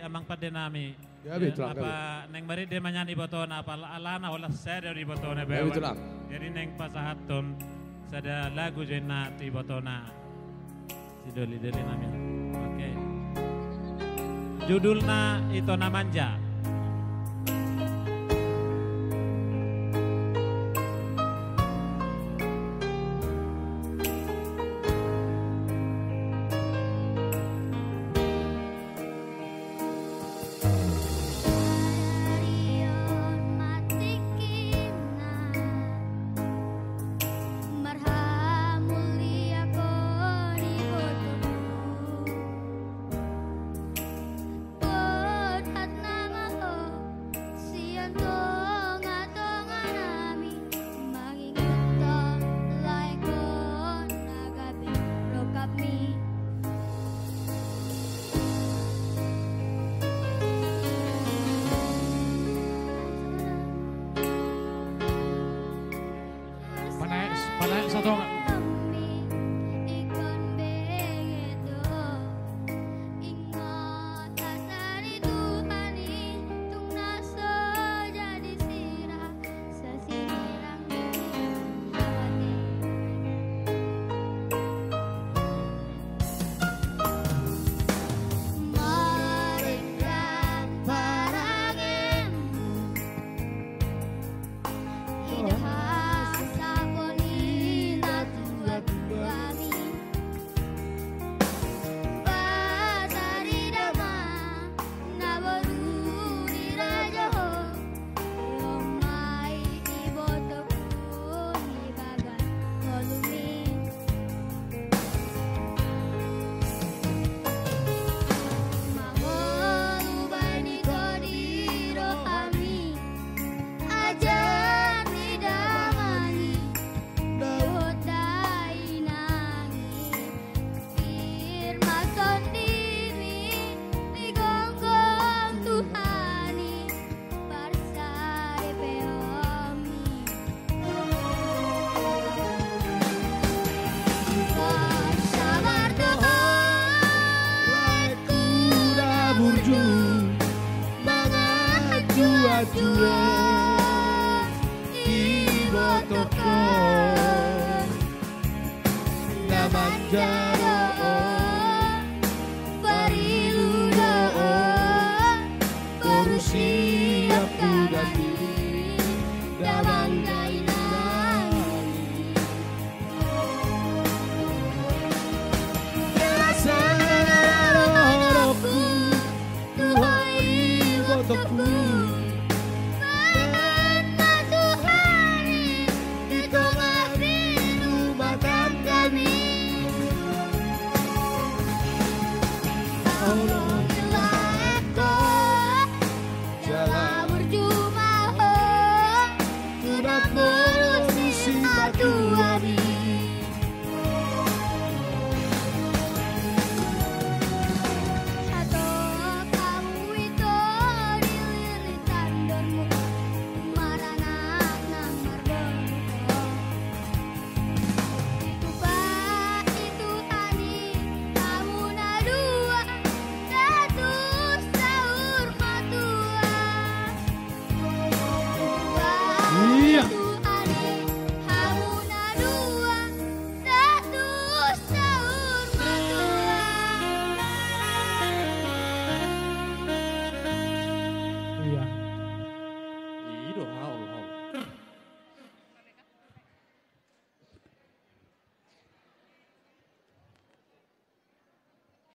amang pada nami. Ya betul apa neng mari dia manyanyi botona apa alana wala saya dari botona Ya betul. jadi neng pasahaton sada lagu jena ti botona. Si doli nami. Oke. Judulna itu namanja. Panaik satu. Jua ibu toko namanja pariludo korusiap kudati damangai nangi Yalasana rohku Tuhai ibu toko